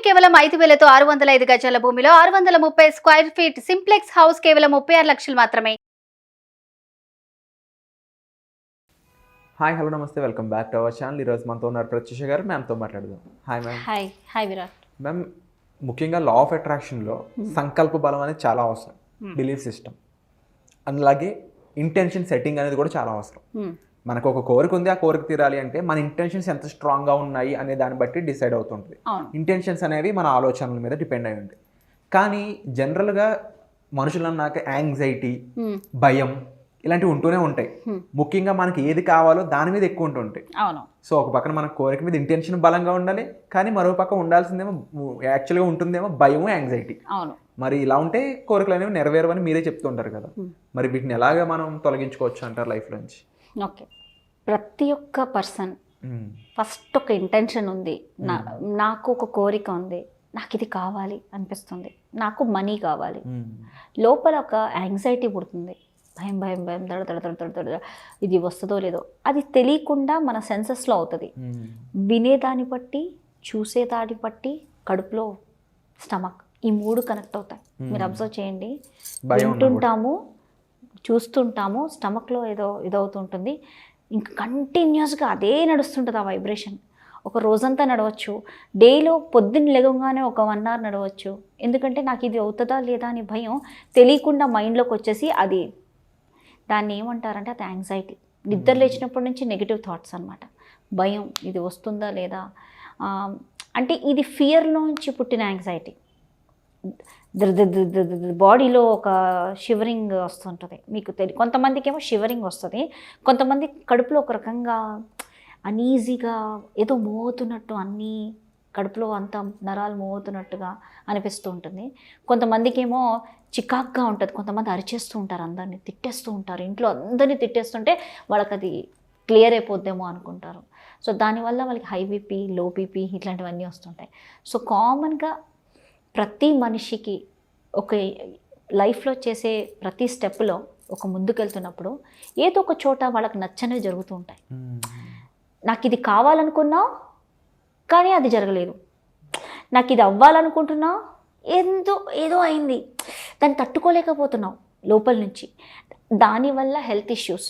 కేవలం 5,000తో 605 గజాల భూమిలో 630 స్క్వేర్ ఫీట్ సింప్లెక్స్ హౌస్ కేవలం 36 లక్షలు మాత్రమే. హాయ్ హలో నమస్తే, welcome back to our channel. ఈరోజు మనతో ఉన్నారు ప్రత్యూష గారు. మ్యామ్తో మాట్లాడదాం. Hi ma'am. Hi Virat ma'am, ముఖ్యంగా లా ఆఫ్ అట్రాక్షన్లో సంకల్ప బలం అనేది చాలా అవసరం, బిలీఫ్ సిస్టమ్. అలాగే ఇంటెన్షన్ సెట్టింగ్ అనేది కూడా చాలా అవసరం. మనకు ఒక కోరిక ఉంది, ఆ కోరిక తీరాలి అంటే మన ఇంటెన్షన్స్ ఎంత స్ట్రాంగ్గా ఉన్నాయి అనే దాన్ని బట్టి డిసైడ్ అవుతుంటుంది. ఇంటెన్షన్స్ అనేవి మన ఆలోచనల మీద డిపెండ్ అయి ఉంటాయి. కానీ జనరల్గా మనుషులు అన్నాక యాంగ్జైటీ, భయం ఇలాంటివి ఉంటూనే ఉంటాయి. ముఖ్యంగా మనకి ఏది కావాలో దాని మీద ఎక్కువ ఉంటుంటాయి. సో ఒక పక్కన మన కోరిక మీద ఇంటెన్షన్ బలంగా ఉండాలి, కానీ మరో పక్క ఉండాల్సిందేమో యాక్చువల్గా ఉంటుందేమో భయము, యాంగ్జైటీ. మరి ఇలా ఉంటే కోరికలు అనేవి నెరవేరవని మీరే చెప్తుంటారు కదా, మరి వీటిని ఎలాగ మనం తొలగించుకోవచ్చు అంటారు లైఫ్ నుంచి? ఓకే, ప్రతి ఒక్క పర్సన్ ఫస్ట్ ఒక ఇంటెన్షన్ ఉంది, నాకు ఒక కోరిక ఉంది, నాకు ఇది కావాలి అనిపిస్తుంది, నాకు మనీ కావాలి, లోపల ఒక యాంగ్జైటీ పుడుతుంది, భయం భయం భయం, దడ దడ దడ దడ దడ, ఇది వస్తుందో లేదో. అది తెలియకుండా మన సెన్సెస్లో అవుతుంది. వినేదాన్ని బట్టి, చూసేదాన్ని బట్టి కడుపులో స్టమక్ ఈ మూడు కనెక్ట్ అవుతాయి. మీరు అబ్జర్వ్ చేయండి, వింటుంటాము, చూస్తుంటాము, స్టమక్లో ఏదో ఇదవుతుంటుంది, ఇంకా కంటిన్యూస్గా అదే నడుస్తుంటుంది ఆ వైబ్రేషన్. ఒక రోజంతా నడవచ్చు, డేలో పొద్దున్న లేవగానే ఒక 1 hour నడవచ్చు. ఎందుకంటే నాకు ఇది అవుతుందా లేదా అని భయం తెలియకుండా మైండ్లోకి వచ్చేసి అది దాన్ని ఏమంటారంటే అది యాంగ్జైటీ. నిద్ర లేచినప్పటి నుంచి నెగిటివ్ థాట్స్ అనమాట. భయం, ఇది వస్తుందా లేదా, అంటే ఇది ఫియర్లోంచి పుట్టిన యాంగ్జైటీ. బాడీలో ఒక షివరింగ్ వస్తుంటుంది, మీకు కొంతమందికి ఏమో షివరింగ్ వస్తుంది, కొంతమంది కడుపులో ఒక రకంగా అనీజీగా ఏదో మోగుతున్నట్టు, అన్నీ కడుపులో అంతా నరాలు మోగుతున్నట్టుగా అనిపిస్తూ ఉంటుంది. కొంతమందికి ఏమో చికాక్గా ఉంటుంది, కొంతమంది అరిచేస్తూ ఉంటారు, అందరినీ తిట్టేస్తూ ఉంటారు, ఇంట్లో అందరినీ తిట్టేస్తుంటే వాళ్ళకి అది క్లియర్ అయిపోద్దేమో అనుకుంటారు. సో దానివల్ల వాళ్ళకి హై బీపీ, లో బీపీ ఇట్లాంటివన్నీ వస్తుంటాయి. సో కామన్గా ప్రతి మనిషికి ఒక లైఫ్లో చేసే ప్రతి స్టెప్లో ఒక ముందుకెళ్తున్నప్పుడు ఏదో ఒక చోట వాళ్ళకి నచ్చనివి జరుగుతూ ఉంటాయి. నాకు ఇది కావాలనుకున్నా కానీ అది జరగలేదు, నాకు ఇది అవ్వాలనుకుంటున్నా ఏదో అయింది, దాన్ని తట్టుకోలేకపోతున్నావు లోపల నుంచి. దానివల్ల హెల్త్ ఇష్యూస్.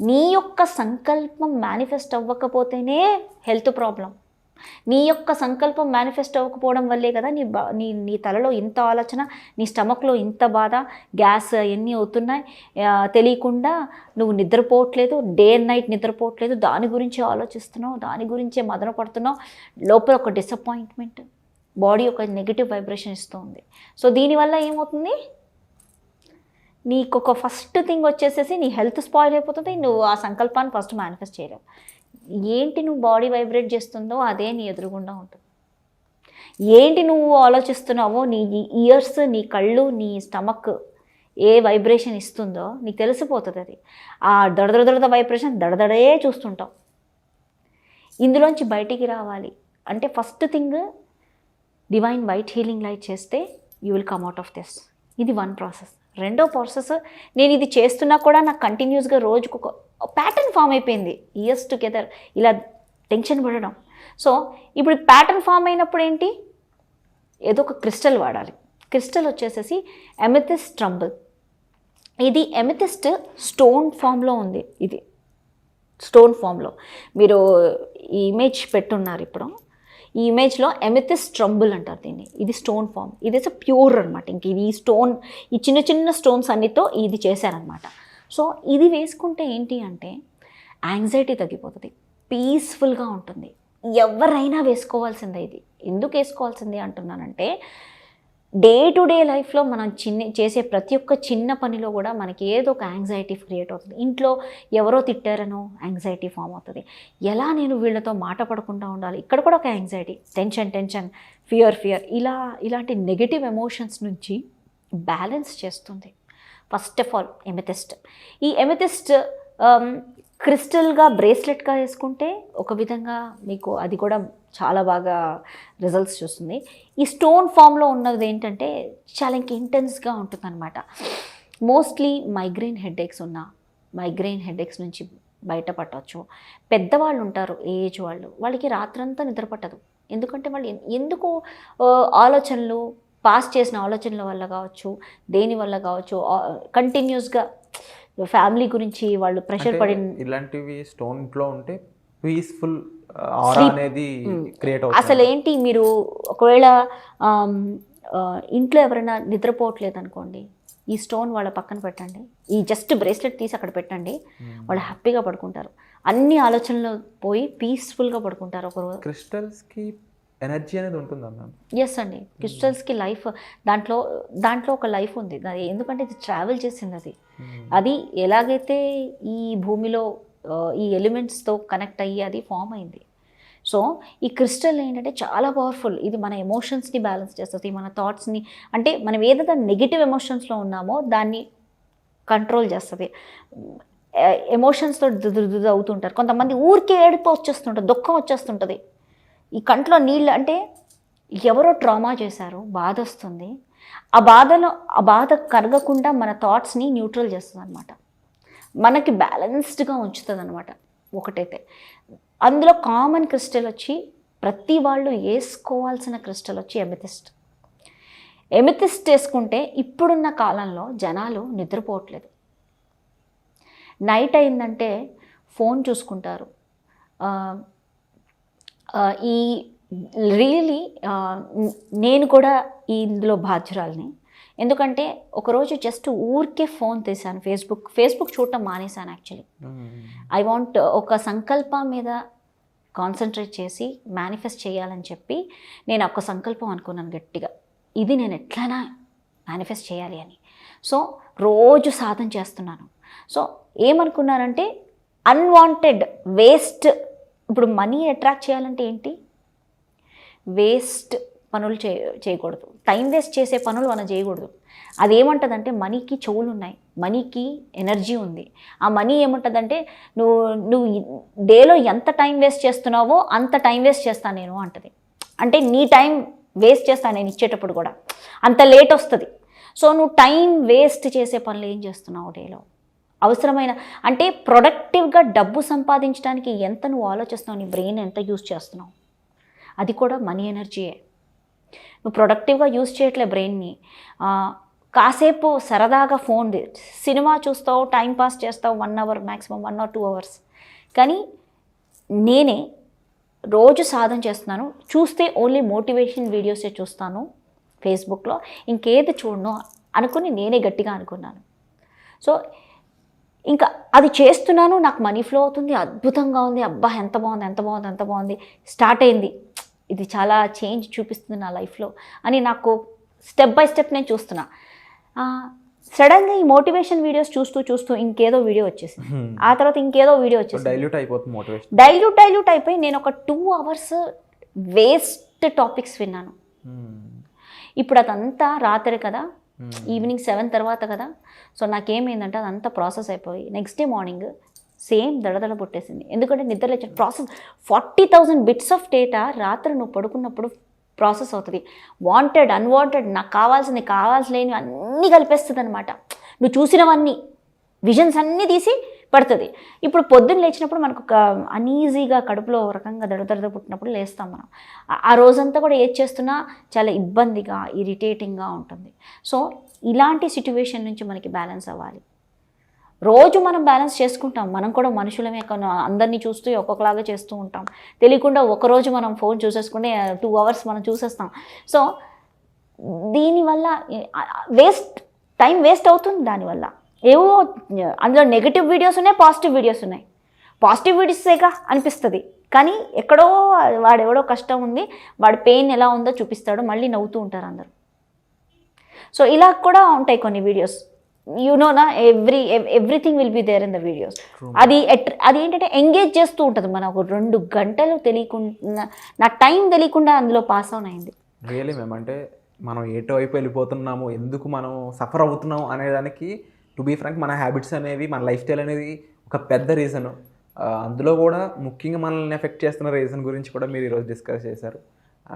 నీ యొక్క సంకల్పం మేనిఫెస్ట్ అవ్వకపోతేనే హెల్త్ ప్రాబ్లం. నీ యొక్క సంకల్పం మేనిఫెస్ట్ అవ్వకపోవడం వల్లే కదా నీ తలలో ఇంత ఆలోచన, నీ స్టమక్లో ఇంత బాధ, గ్యాస్ ఎన్ని అవుతున్నాయి, తెలియకుండా నువ్వు నిద్రపోవట్లేదు, డే అండ్ నైట్ నిద్రపోవట్లేదు, దాని గురించి ఆలోచిస్తున్నావు, దాని గురించే మదన పడుతున్నావు, లోపల ఒక డిసప్పాయింట్మెంట్, బాడీ ఒక నెగిటివ్ వైబ్రేషన్ ఇస్తుంది. సో దీనివల్ల ఏమవుతుంది, నీకు ఒక ఫస్ట్ థింగ్ వచ్చేసేసి నీ హెల్త్ స్పాయిల్ అయిపోతుంది, నువ్వు ఆ సంకల్పాన్ని ఫస్ట్ మేనిఫెస్ట్ చేయలేవు. ఏంటి నువ్వు బాడీ వైబ్రేట్ చేస్తుందో అదే నీ ఎదురుగుండా ఉంటుంది. ఏంటి నువ్వు ఆలోచిస్తున్నావో, నీ ఇయర్స్, నీ కళ్ళు, నీ స్టమక్ ఏ వైబ్రేషన్ ఇస్తుందో నీకు తెలిసిపోతుంది. అది ఆ దడదడ వైబ్రేషన్ దడదడే చూస్తుంటావు. ఇందులోంచి బయటికి రావాలి అంటే first thing divine white healing light చేస్తే you will come out of this. ఇది వన్ ప్రాసెస్. రెండో ప్రాసెస్, నేను ఇది చేస్తున్నా కూడా నాకు కంటిన్యూస్గా రోజుకు ఒక ప్యాటర్న్ ఫామ్ అయిపోయింది, ఇయర్స్ టుగెదర్ ఇలా టెన్షన్ పడడం. సో ఇప్పుడు ప్యాటర్న్ ఫామ్ అయినప్పుడు ఏంటి, ఏదో ఒక క్రిస్టల్ వాడాలి. క్రిస్టల్ వచ్చేసేసి ఎమెథిస్ట్ ట్రంబుల్. ఇది ఎమెథిస్ట్ స్టోన్ ఫామ్లో ఉంది. ఇది స్టోన్ ఫామ్లో మీరు ఈ ఇమేజ్ పెట్టున్నారు ఇప్పుడు. ఈ ఇమేజ్లో ఎమెథిస్ట్ ట్రంబుల్ అంటారు దీన్ని. ఇది స్టోన్ ఫామ్, ఇది ప్యూర్ అనమాట. ఇంక ఇది ఈ స్టోన్, ఈ చిన్న చిన్న స్టోన్స్ అన్నితో ఇది చేశారనమాట. సో ఇది వేసుకుంటే ఏంటి అంటే యాంగ్జైటీ తగ్గిపోతుంది, పీస్ఫుల్గా ఉంటుంది. ఎవరైనా వేసుకోవాల్సిందే. ఇది ఎందుకు వేసుకోవాల్సింది అంటున్నానంటే డే టు డే లైఫ్లో మనం చేసే ప్రతి ఒక్క చిన్న పనిలో కూడా మనకి ఏదో ఒక యాంగ్జైటీ క్రియేట్ అవుతుంది. ఇంట్లో ఎవరో తిట్టారనో యాంగ్జైటీ ఫామ్ అవుతుంది. ఎలా నేను వీళ్ళతో మాట పడకుండా ఉండాలి, ఇక్కడ కూడా ఒక యాంగ్జైటీ, టెన్షన్, ఫియర్ ఇలాంటి నెగటివ్ ఎమోషన్స్ నుంచి బ్యాలెన్స్ చేస్తుంది. First of all amethyst. ఈ ఎమెథిస్ట్ క్రిస్టల్గా బ్రేస్లెట్గా వేసుకుంటే ఒక విధంగా మీకు అది కూడా చాలా బాగా రిజల్ట్స్ చూస్తుంది. ఈ స్టోన్ ఫామ్లో ఉన్నది ఏంటంటే చాలా ఇంక ఇంటెన్స్గా ఉంటుంది అనమాట. మోస్ట్లీ మైగ్రెయిన్ హెడేక్స్ నుంచి బయటపడవచ్చు. పెద్దవాళ్ళు ఉంటారు, ఏజ్ వాళ్ళకి రాత్రంతా నిద్ర పట్టదు, ఎందుకంటే వాళ్ళు ఎందుకు ఆలోచనలు పాస్ చేసిన ఆలోచనల వల్ల కావచ్చు, దేని వల్ల కావచ్చు, కంటిన్యూస్గా ఫ్యామిలీ గురించి వాళ్ళు ప్రెషర్ పడి ఇలాంటివి స్టోన్లో ఉంటే పీస్ఫుల్ ఆరా అనేది క్రియేట్ అవుతుంది. అసలు ఏంటి, మీరు ఒకవేళ ఇంట్లో ఎవరైనా నిద్రపోవట్లేదు అనుకోండి, ఈ స్టోన్ వాళ్ళ పక్కన పెట్టండి, ఈ జస్ట్ బ్రేస్లెట్ తీసి అక్కడ పెట్టండి, వాళ్ళు హ్యాపీగా పడుకుంటారు. అన్ని ఆలోచనలు పోయి పీస్ఫుల్గా పడుకుంటారు ఒకరోజు. క్రిస్టల్స్కి ఎనర్జీ అనేది ఉంటుందన్న. ఎస్ అండి, క్రిస్టల్స్కి లైఫ్, దాంట్లో ఒక లైఫ్ ఉంది. ఎందుకంటే ఇది ట్రావెల్ చేసింది. అది ఎలాగైతే ఈ భూమిలో ఈ ఎలిమెంట్స్తో కనెక్ట్ అయ్యి అది ఫామ్ అయింది. సో ఈ క్రిస్టల్ ఏంటంటే చాలా పవర్ఫుల్. ఇది మన ఎమోషన్స్ని బ్యాలెన్స్ చేస్తుంది, మన థాట్స్ని, అంటే మనం ఏదైతే నెగిటివ్ ఎమోషన్స్లో ఉన్నామో దాన్ని కంట్రోల్ చేస్తుంది. ఎమోషన్స్తో దుద్దు అవుతుంటారు కొంతమంది, ఊరికే ఏడుపు వచ్చేస్తుంటుంది, దుఃఖం వచ్చేస్తుంటుంది, ఈ కంట్లో నీళ్ళు, అంటే ఎవరో ట్రామా చేశారు, బాధ వస్తుంది, ఆ బాధ కరగకుండా మన థాట్స్ని న్యూట్రల్ చేస్తుంది అనమాట, మనకి బ్యాలెన్స్డ్గా ఉంచుతుంది అనమాట. ఒకటైతే అందులో కామన్ క్రిస్టల్ వచ్చి ప్రతి వాళ్ళు వేసుకోవాల్సిన క్రిస్టల్ వచ్చి ఎమెథిస్ట్. ఎమెథిస్ట్ వేసుకుంటే ఇప్పుడున్న కాలంలో జనాలు నిద్రపోవట్లేదు. నైట్ అయిందంటే ఫోన్ చూసుకుంటారు. ఈ రియలీ నేను కూడా ఇందులో బాధ్యురాలిని. ఎందుకంటే ఒకరోజు జస్ట్ ఊరికే ఫోన్ తీశాను, ఫేస్బుక్ చూడటం మానేశాను. యాక్చువల్లీ ఐ వాంట్ ఒక సంకల్పం మీద కాన్సన్ట్రేట్ చేసి మేనిఫెస్ట్ చేయాలని చెప్పి నేను ఒక సంకల్పం అనుకున్నాను గట్టిగా, ఇది నేను ఎట్లైనా మేనిఫెస్ట్ చేయాలి అని. సో రోజు సాధన చేస్తున్నాను. సో ఏమనుకున్నానంటే అన్వాంటెడ్ వేస్ట్, ఇప్పుడు మనీ అట్రాక్ట్ చేయాలంటే ఏంటి, వేస్ట్ పనులు చేయకూడదు, టైం వేస్ట్ చేసే పనులు మనం చేయకూడదు. అదేమంటుందంటే మనీకి చెవులు ఉన్నాయి, మనీకి ఎనర్జీ ఉంది. ఆ మనీ ఏముంటుందంటే నువ్వు డేలో ఎంత టైం వేస్ట్ చేస్తున్నావో అంత టైం వేస్ట్ చేస్తాను నేను అంటది. అంటే నీ టైం వేస్ట్ చేస్తాను నేను ఇచ్చేటప్పుడు కూడా, అంత లేట్ వస్తుంది. సో నువ్వు టైం వేస్ట్ చేసే పనులు ఏం చేస్తున్నావు డేలో, అవసరమైన, అంటే ప్రొడక్టివ్గా డబ్బు సంపాదించడానికి ఎంత నువ్వు ఆలోచిస్తున్నావు, నీ బ్రెయిన్ ఎంత యూజ్ చేస్తున్నావు, అది కూడా మనీ ఎనర్జీయే. నువ్వు ప్రొడక్టివ్గా యూజ్ చేయట్లే బ్రెయిన్ని, కాసేపు సరదాగా ఫోన్ సినిమా చూస్తావు, టైం పాస్ చేస్తావు 1 అవర్, మ్యాక్సిమం 1 or 2 hours. కానీ నేనే రోజు సాధన చేస్తున్నాను, చూస్తే ఓన్లీ మోటివేషన్ వీడియోసే చూస్తాను ఫేస్బుక్లో, ఇంకేది చూడను అనుకుని నేనే గట్టిగా అనుకున్నాను. సో ఇంకా అది చేస్తున్నాను, నాకు మనీ ఫ్లో అవుతుంది, అద్భుతంగా ఉంది, అబ్బా ఎంత బాగుంది, స్టార్ట్ అయింది, ఇది చాలా చేంజ్ చూపిస్తుంది నా లైఫ్లో అని నాకు స్టెప్ బై స్టెప్ నేను చూస్తున్నా. సడన్గా ఈ మోటివేషన్ వీడియోస్ చూస్తూ ఇంకేదో వీడియో వచ్చేసింది, ఆ తర్వాత ఇంకేదో వీడియో వచ్చేసింది, డైల్యూట్ అయిపోయి నేను ఒక 2 hours వేస్ట్ టాపిక్స్ విన్నాను. ఇప్పుడు అదంతా రాత్రి కదా, ఈవినింగ్ 7 తర్వాత కదా. సో నాకేమైందంటే అదంతా ప్రాసెస్ అయిపోయి నెక్స్ట్ డే మార్నింగ్ సేమ్ దడదడ పుట్టేసింది. ఎందుకంటే నిద్ర లేచే ప్రాసెస్ 40,000 bits ఆఫ్ డేటా రాత్రి నువ్వు పడుకున్నప్పుడు ప్రాసెస్ అవుతుంది. వాంటెడ్, అన్వాంటెడ్, నాకు కావాల్సినవి అన్నీ కలిపేస్తుంది అనమాట. నువ్వు చూసినవన్నీ విజన్స్ అన్నీ తీసి పడుతుంది. ఇప్పుడు పొద్దున్న లేచినప్పుడు మనకు ఒక అనీజీగా కడుపులో రకంగా దడదడ పుట్టినప్పుడు లేస్తాం మనం. ఆ రోజంతా కూడా ఏది చేస్తున్నా చాలా ఇబ్బందిగా, ఇరిటేటింగ్గా ఉంటుంది. సో ఇలాంటి సిచ్యువేషన్ నుంచి మనకి బ్యాలెన్స్ అవ్వాలి. రోజు మనం బ్యాలెన్స్ చేసుకుంటాం, మనం కూడా మనుషులమే, అందరినీ చూస్తూ ఒక్కొక్కలాగా చేస్తూ ఉంటాం. తెలియకుండా ఒకరోజు మనం ఫోన్ చూసేసుకుంటే 2 hours మనం చూసేస్తాం. సో దీనివల్ల టైం వేస్ట్ అవుతుంది. దానివల్ల ఏవో అందులో నెగిటివ్ వీడియోస్ ఉన్నాయి, పాజిటివ్ వీడియోస్ ఉన్నాయి. పాజిటివ్ వీడియోసేగా అనిపిస్తుంది, కానీ ఎక్కడో వాడెవడో కష్టం ఉంది, వాడి పెయిన్ ఎలా ఉందో చూపిస్తాడు, మళ్ళీ నవ్వుతూ ఉంటారు అందరూ. సో ఇలా కూడా ఉంటాయి కొన్ని వీడియోస్, నా everything will be there in the videos. అది ఏంటంటే ఎంగేజ్ చేస్తూ ఉంటుంది. మనం ఒక 2 గంటలు తెలియకుండా, నా టైం తెలియకుండా అందులో పాస్ ఆన్ అయింది. రియలీ మ్యామ్, అంటే మనం ఎటువైపు వెళ్ళిపోతున్నాము, ఎందుకు మనం సఫర్ అవుతున్నాం అనేదానికి టు బీ ఫ్రాంక్ మన హ్యాబిట్స్ అనేవి, మన లైఫ్ స్టైల్ అనేది ఒక పెద్ద రీజన్. అందులో కూడా ముఖ్యంగా మనల్ని ఎఫెక్ట్ చేస్తున్న రీజన్ గురించి కూడా మీరు ఈరోజు డిస్కస్ చేశారు.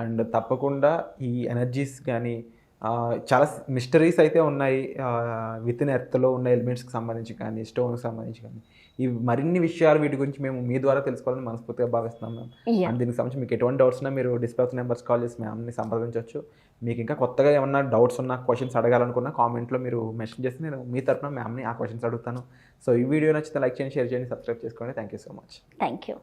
అండ్ తప్పకుండా ఈ ఎనర్జీస్ కానీ చాలా మిస్టరీస్ అయితే ఉన్నాయి విత్ ఇన్ ఎర్త్లో ఉన్న ఎలిమెంట్స్కి సంబంధించి కానీ స్టోన్కి సంబంధించి కానీ ఈ మరిన్ని విషయాలు వీటి గురించి మేము మీ ద్వారా తెలుసుకోవాలని మనస్ఫూర్తిగా భావిస్తున్నాం మ్యామ్. Yeah. అండ్ దీనికి సంబంధించి మీకు ఎటువంటి డౌట్స్ ఉన్నా మీరు డిస్ప్లే నెంబర్స్ కాల్ చేసి మ్యామ్ని సంప్రదించవచ్చు. మీకు ఇంకా కొత్తగా ఏమన్నా డౌట్స్ ఉన్నా క్వశ్చన్స్ అడగాలనుకున్నా కామెంట్లో మీరు మెన్షన్ చేసి నేను మీ తరఫున మ్యామ్ని ఆ క్వశ్చన్స్ అడుగుతాను. సో ఈ వీడియో నచ్చితే లైక్ చేయండి, షేర్ చేయండి, సబ్స్క్రైబ్ చేసుకోండి. Thank you so much. Thank you.